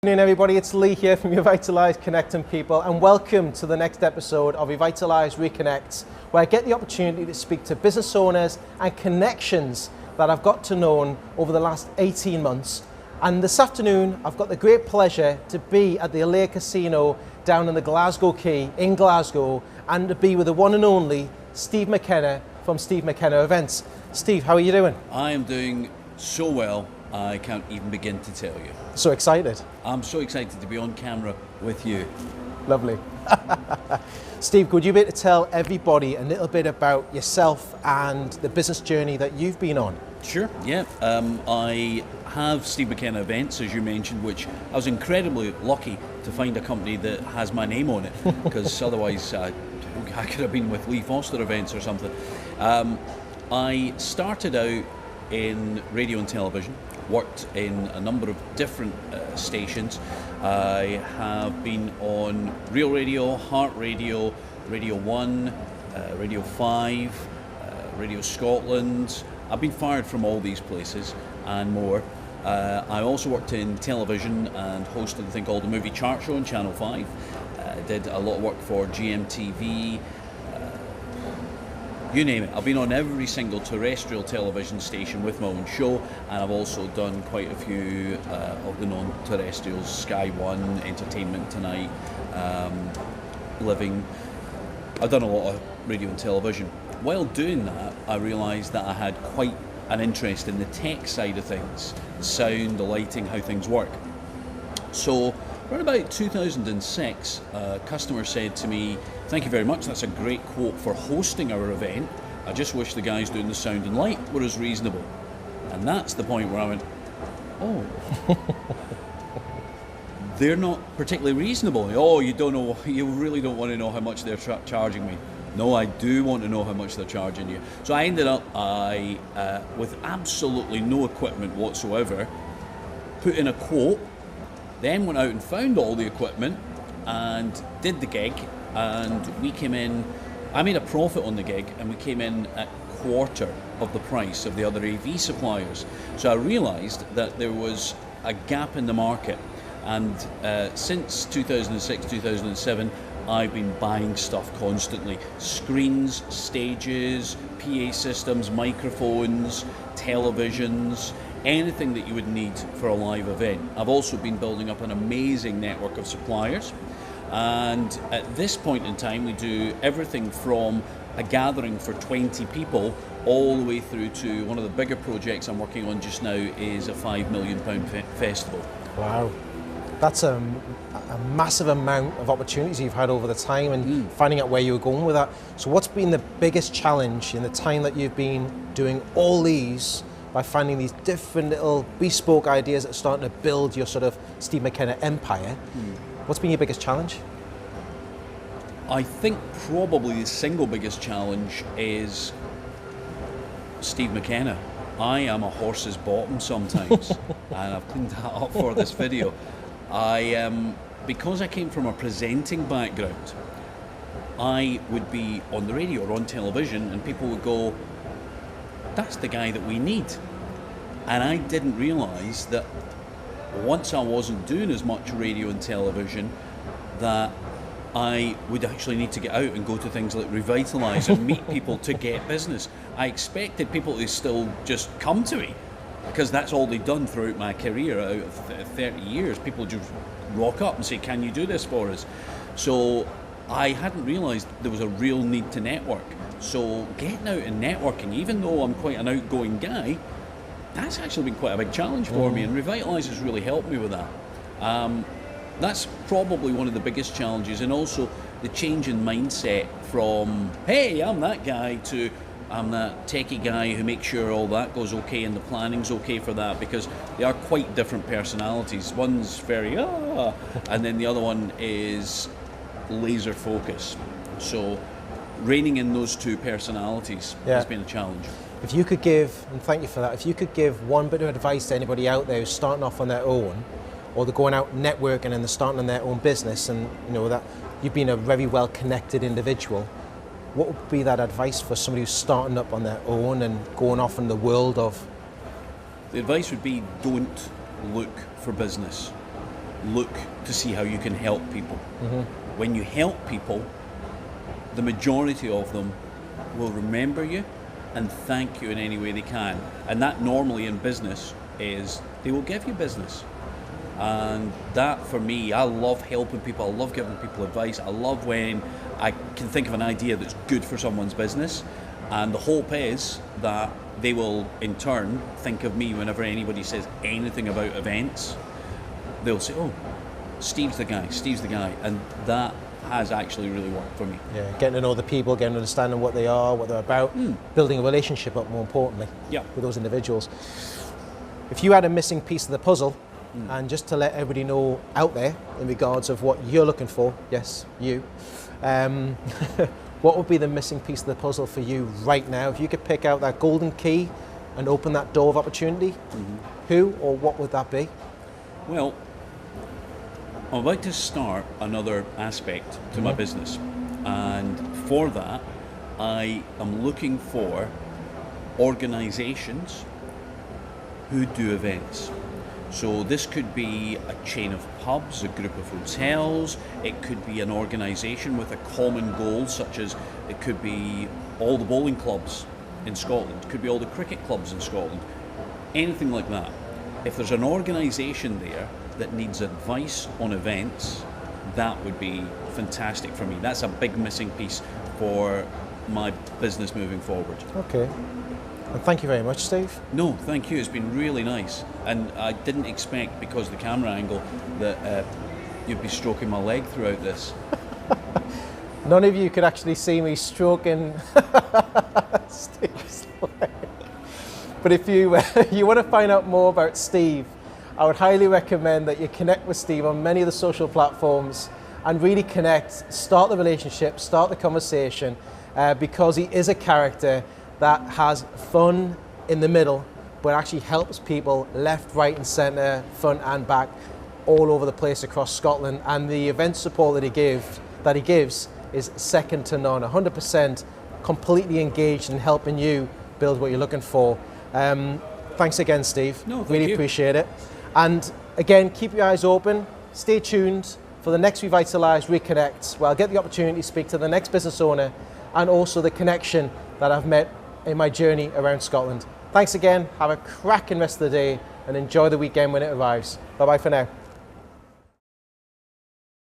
Good afternoon everybody, it's Lee here from Revitalise Connecting People, and welcome to the next episode of Revitalise Reconnects, where I get the opportunity to speak to business owners and connections that I've got to know over the last 18 months. And this afternoon I've got the great pleasure to be at the Allure Casino down in the Glasgow Quay in Glasgow, and to be with the one and only Steve Mckenna from Steve Mckenna Events. Steve, how are you doing? I am doing so well, I can't even begin to tell you. So excited. I'm so excited to be on camera with you. Lovely. Steve, could you be able to tell everybody a little bit about yourself and the business journey that you've been on? Sure, yeah. I have Steve Mckenna Events, as you mentioned, which I was incredibly lucky to find a company that has my name on it, because otherwise I could have been with Lee Foster Events or something. I started out in radio and television, worked in a number of different stations. I have been on Real Radio, Heart Radio, Radio 1, Radio 5, Radio Scotland. I've been fired from all these places and more. I also worked in television and hosted a thing called the Movie Chart Show on Channel 5. Did a lot of work for GMTV, you name it. I've been on every single terrestrial television station with my own show, and I've also done quite a few of the non-terrestrials, Sky One, Entertainment Tonight, Living. I've done a lot of radio and television. While doing that, I realised that I had quite an interest in the tech side of things, the sound, the lighting, how things work. So around about 2006, a customer said to me, "Thank you very much, that's a great quote for hosting our event. I just wish the guys doing the sound and light were as reasonable." And that's the point where I went, oh, they're not particularly reasonable. Oh, you don't know, you really don't want to know how much they're charging me. No, I do want to know how much they're charging you. So I ended up, with absolutely no equipment whatsoever, put in a quote, then went out and found all the equipment and did the gig, and we came in, I made a profit on the gig, and we came in at quarter of the price of the other AV suppliers. So I realised that there was a gap in the market, and since 2006, 2007, I've been buying stuff constantly. Screens, stages, PA systems, microphones, televisions, anything that you would need for a live event. I've also been building up an amazing network of suppliers, and at this point in time we do everything from a gathering for 20 people all the way through to one of the bigger projects I'm working on just now is a £5 million festival. Wow, that's a massive amount of opportunities you've had over the time, and finding out where you were going with that. So what's been the biggest challenge in the time that you've been doing all these, by finding these different little bespoke ideas that are starting to build your sort of Steve Mckenna empire? What's been your biggest challenge? I think probably the single biggest challenge is Steve Mckenna. I am a horse's bottom sometimes, and I've cleaned that up for this video. Because I came from a presenting background, I would be on the radio or on television and people would go, "That's the guy that we need." And I didn't realise that once I wasn't doing as much radio and television, that I would actually need to get out and go to things like Revitalise and meet people to get business. I expected people to still just come to me, because that's all they'd done throughout my career. Out of 30 years, people just rock up and say, "Can you do this for us?" So I hadn't realised there was a real need to network. So getting out and networking, even though I'm quite an outgoing guy, that's actually been quite a big challenge for me, and Revitalise has really helped me with that. That's probably one of the biggest challenges, and also the change in mindset from, "Hey, I'm that guy," to "I'm that techie guy who makes sure all that goes okay and the planning's okay for that," because they are quite different personalities. One's very, and then the other one is laser focus. So reining in those two personalities has been a challenge. If you could give, and thank you for that, if you could give one bit of advice to anybody out there who's starting off on their own, or they're going out networking and they're starting on their own business, and you know that you've been a very well connected individual, what would be that advice for somebody who's starting up on their own and going off in the world of? The advice would be, don't look for business. look to see how you can help people. When you help people, the majority of them will remember you and thank you in any way they can. And that normally in business is they will give you business. And that for me, I love helping people, I love giving people advice, I love when I can think of an idea that's good for someone's business, and the hope is that they will in turn think of me whenever anybody says anything about events. They'll say, oh, Steve's the guy, and that has actually really worked for me. Yeah, getting to know the people, getting to understanding what they are, what they're about, building a relationship up more importantly with those individuals. If you had a missing piece of the puzzle, and just to let everybody know out there in regards of what you're looking for, yes, you, what would be the missing piece of the puzzle for you right now? If you could pick out that golden key and open that door of opportunity, who or what would that be? Well, I'm about to start another aspect to my business, and for that I am looking for organizations who do events. So this could be a chain of pubs, a group of hotels, it could be an organisation with a common goal, such as it could be all the bowling clubs in Scotland, it could be all the cricket clubs in Scotland, anything like that. If there's an organisation there that needs advice on events, that would be fantastic for me. That's a big missing piece for my business moving forward. Okay. And thank you very much, Steve. No, thank you. It's been really nice. And I didn't expect, because of the camera angle, that you'd be stroking my leg throughout this. None of you could actually see me stroking Steve's leg. But if you want to find out more about Steve, I would highly recommend that you connect with Steve on many of the social platforms and really connect, start the relationship, start the conversation, because he is a character that has fun in the middle, but actually helps people left, right and centre, front and back, all over the place across Scotland. And the event support that he gives is second to none, 100% completely engaged in helping you build what you're looking for. Thanks again, Steve. No, thank really you. Appreciate it. And again, keep your eyes open, stay tuned for the next Revitalise Reconnect, where I'll get the opportunity to speak to the next business owner and also the connection that I've met in my journey around Scotland. Thanks again, have a cracking rest of the day and enjoy the weekend when it arrives. Bye bye for now.